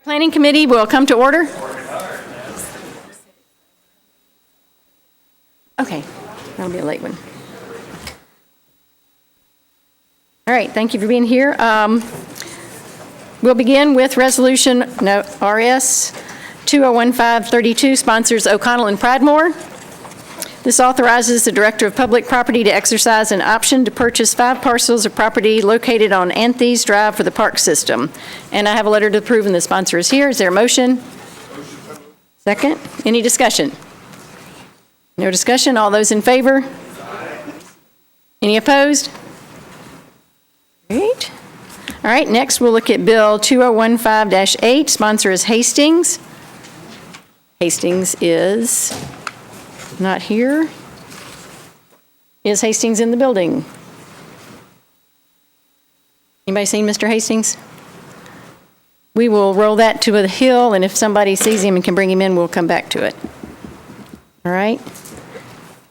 Planning Committee will come to order. Okay, that'll be a late one. All right, thank you for being here. We'll begin with Resolution RS 2015-32, sponsors O'Connell and Pradmore. This authorizes the Director of Public Property to exercise an option to purchase 5 parcels of property located on Anthony's Drive for the park system. And I have a letter to approve, and the sponsor is here. Is there a motion? Second. Any discussion? No discussion. All those in favor? Any opposed? Great. All right, next we'll look at Bill 2015-8. Sponsor is Hastings. Hastings is not here. Is Hastings in the building? Anybody seen Mr. Hastings? We will roll that to the hill, and if somebody sees him and can bring him in, we'll come back to it. All right.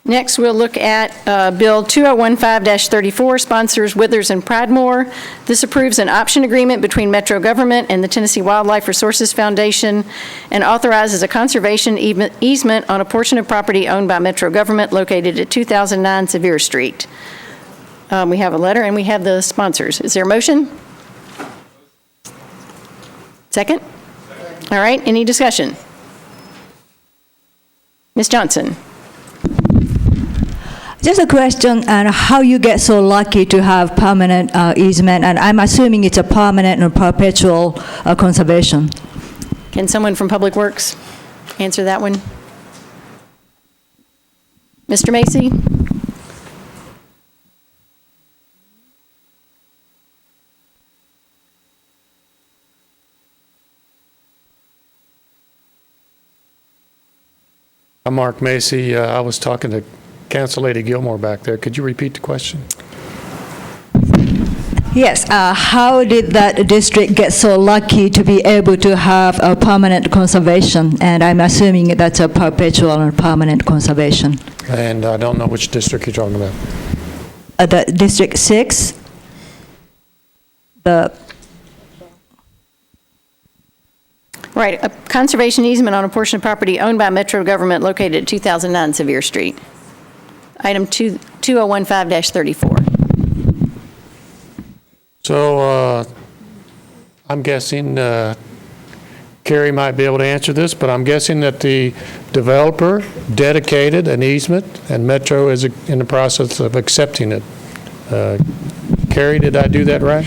Next, we'll look at Bill 2015-34, sponsors Withers and Pradmore. This approves an option agreement between Metro Government and the Tennessee Wildlife Resources Foundation and authorizes a conservation easement on a portion of property owned by Metro Government located at 2009 Sevier Street. We have a letter and we have the sponsors. Is there a motion? Second? All right, any discussion? Ms. Johnson. Just a question on how you get so lucky to have permanent easement, and I'm assuming it's a permanent and perpetual conservation. Can someone from Public Works answer that one? Mr. Macy? I'm Mark Macy. I was talking to Council Lady Gilmore back there. Could you repeat the question? Yes. How did that district get so lucky to be able to have a permanent conservation? And I'm assuming that's a perpetual and permanent conservation. And I don't know which district you're talking about. The District 6, Right, a conservation easement on a portion of property owned by Metro Government located at 2009 Sevier Street. Item 2015-34. So I'm guessing Carrie might be able to answer this, but I'm guessing that the developer dedicated an easement and Metro is in the process of accepting it. Carrie, did I do that right?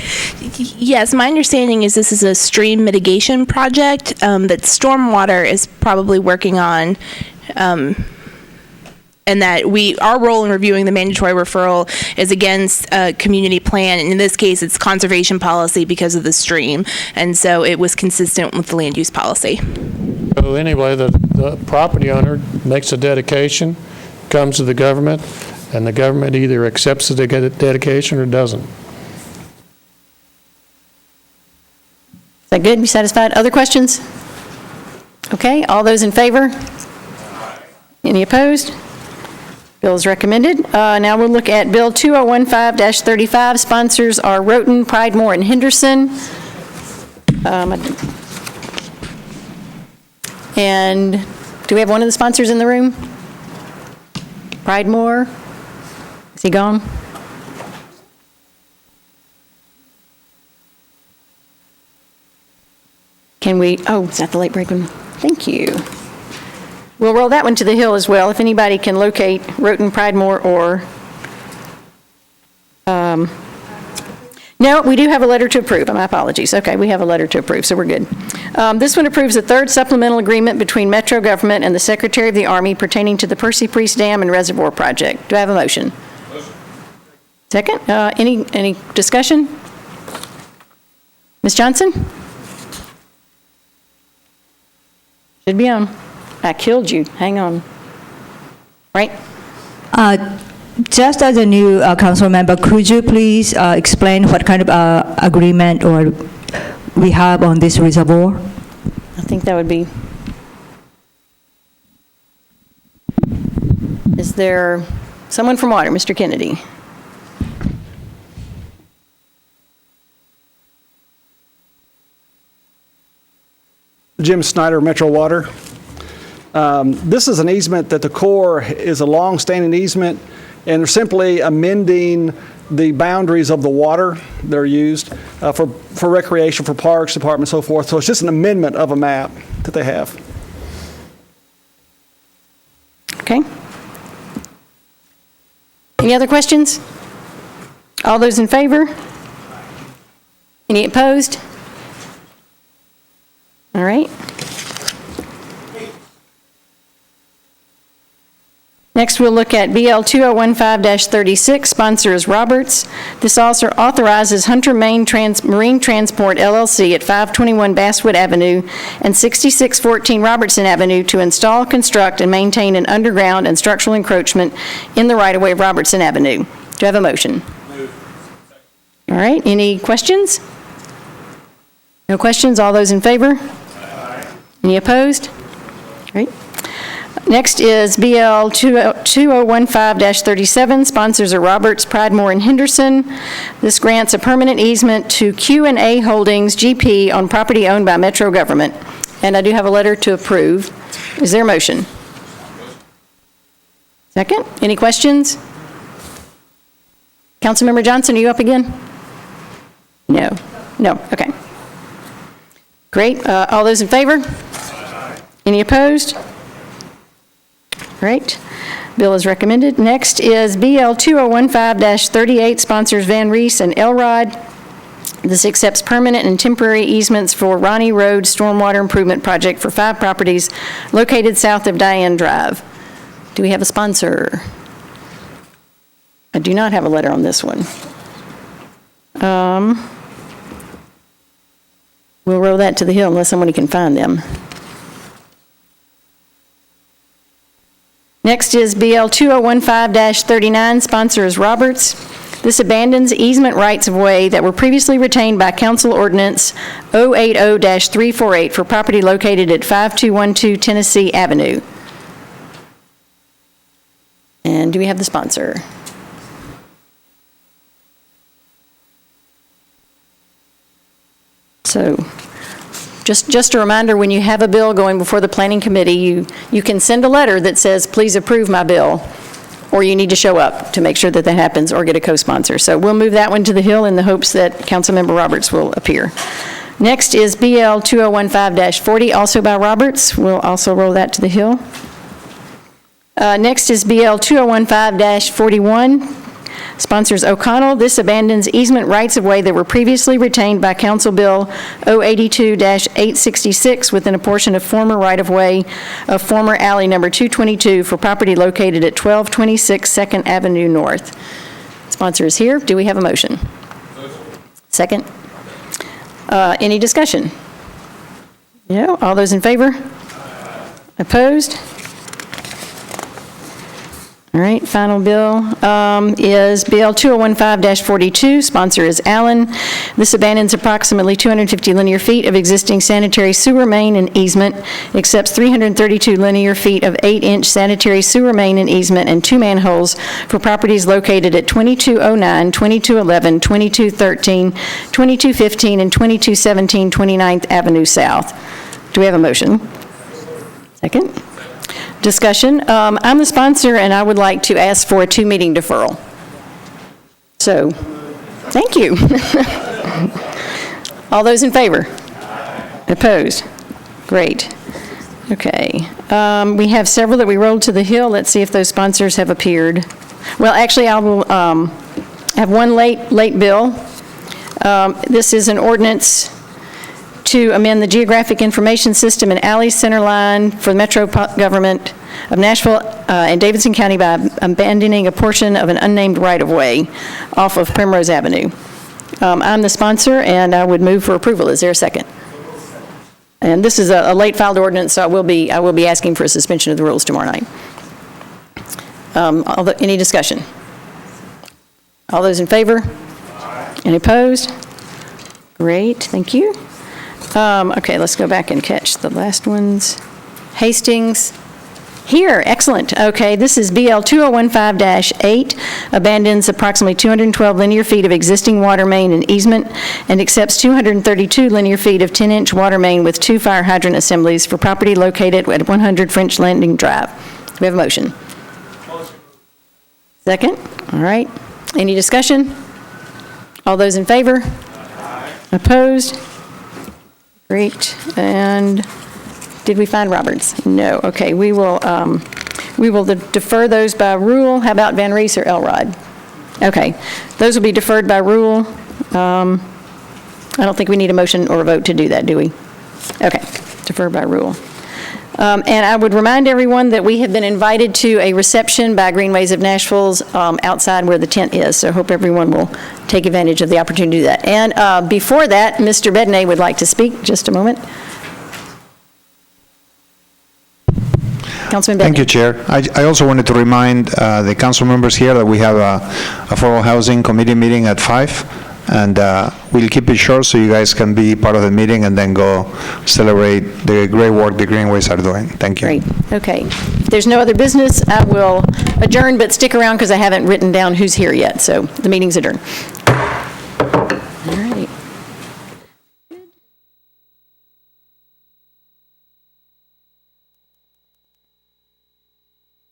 Yes, my understanding is this is a stream mitigation project that Stormwater is probably working on, and that our role in reviewing the mandatory referral is against a community plan, and in this case it's conservation policy because of the stream, and so it was consistent with the land use policy. So anyway, the property owner makes a dedication, comes to the government, and the government either accepts the dedication or doesn't. Is that good? You satisfied? Other questions? Okay, all those in favor? Any opposed? Bill is recommended. Now we'll look at Bill 2015-35. Sponsors are Roten, Pradmore, and Henderson. And do we have one of the sponsors in the room? Pradmore? Is he gone? Can we, is that the late break one? Thank you. We'll roll that one to the hill as well. If anybody can locate Roten, Pradmore, or, no, we do have a letter to approve. My apologies. Okay, we have a letter to approve, so we're good. This one approves a third supplemental agreement between Metro Government and the Secretary of the Army pertaining to the Percy Priest Dam and Reservoir Project. Do I have a motion? Second. Any discussion? Ms. Johnson? Should be on. I killed you. Hang on. Right? just as a new council member, could you please explain what kind of agreement or we have on this reservoir? I think that would be. Is there someone from water? Mr. Kennedy. Jim Snyder, Metro Water. This is an easement that the Corps is a long-standing easement, and they're simply amending the boundaries of the water that are used for recreation, for parks, departments, so forth. So it's just an amendment of a map that they have. Okay. Any other questions? All those in favor? Any opposed? All right. Next, we'll look at BL 2015-36, sponsor is Roberts. This also authorizes Hunter Marine Transport LLC at 521 Basswood Avenue and 6614 Robertson Avenue to install, construct, and maintain an underground and structural encroachment in the right-of-way of Robertson Avenue. Do I have a motion? All right, any questions? No questions, all those in favor? Any opposed? Great. Next is BL 2015-37, sponsors are Roberts, Pridemore, and Henderson. This grants a permanent easement to Q&A Holdings, GP, on property owned by Metro government. And I do have a letter to approve. Is there a motion? Second, any questions? Councilmember Johnson, are you up again? No. No, okay. Great, all those in favor? Any opposed? Great. Bill is recommended. Next is BL 2015-38, sponsors Van Rees and Elrod. This accepts permanent and temporary easements for Ronnie Road Stormwater Improvement Project for 5 properties located south of Diane Drive. Do we have a sponsor? I do not have a letter on this one. We'll roll that to the hill unless somebody can find them. Next is BL 2015-39, sponsor is Roberts. This abandons easement rights of way that were previously retained by Council Ordinance 080-348 for property located at 5212 Tennessee Avenue. And do we have the sponsor? So, just a reminder, when you have a bill going before the Planning Committee, you can send a letter that says, please approve my bill, or you need to show up to make sure that that happens, or get a co-sponsor. So we'll move that one to the hill in the hopes that Councilmember Roberts will appear. Next is BL 2015-40, also by Roberts. We'll also roll that to the hill. Next is BL 2015-41. Sponsors O'Connell. This abandons easement rights of way that were previously retained by Council Bill 082-866 within a portion of former right-of-way of former alley number 222 for property located at 1226 2nd Avenue North. Sponsor is here. Do we have a motion? Second. Any discussion? No? All those in favor? Opposed? All right, final bill is BL 2015-42, sponsor is Allen. This abandons approximately 250 linear feet of existing sanitary sewer main and easement, accepts 332 linear feet of 8-inch sanitary sewer main and easement and 2 manholes for properties located at 2209, 2211, 2213, 2215, and 2217 29th Avenue South. Do we have a motion? Second. Discussion. I'm the sponsor, and I would like to ask for a 2-meeting deferral. So, thank you. All those in favor? Opposed? Great. Okay. We have several that we rolled to the hill. Let's see if those sponsors have appeared. Well, actually, I will have one late bill. This is an ordinance to amend the geographic information system and alley center line for the Metro government of Nashville and Davidson County by abandoning a portion of an unnamed right-of-way off of Primrose Avenue. I'm the sponsor, and I would move for approval. Is there a second? And this is a late filed ordinance, so I will be asking for a suspension of the rules tomorrow night. Any discussion? All those in favor? Any opposed? Great, thank you. Okay, let's go back and catch the last ones. Hastings. Here, excellent. Okay, this is BL 2015-8, abandons approximately 212 linear feet of existing water main and easement, and accepts 232 linear feet of 10-inch water main with 2 fire hydrant assemblies for property located at 100 French Landing Drive. We have a motion. Second? All right. Any discussion? All those in favor? Opposed? Great. And did we find Roberts? No. Okay, we will defer those by rule. How about Van Rees or Elrod? Okay, those will be deferred by rule. I don't think we need a motion or a vote to do that, do we? Okay, deferred by rule. And I would remind everyone that we have been invited to a reception by Greenways of Nashville's outside where the tent is, so I hope everyone will take advantage of the opportunity to do that. And before that, Mr. Bedney would like to speak. Just a moment. Councilman Bedney. Thank you, Chair. I also wanted to remind the council members here that we have a Affordable Housing Committee meeting at 5, and we'll keep it short so you guys can be part of the meeting and then go celebrate the great work the Greenways are doing. Thank you. Great. Okay. If there's no other business, I will adjourn, but stick around because I haven't written down who's here yet, so the meeting's adjourned.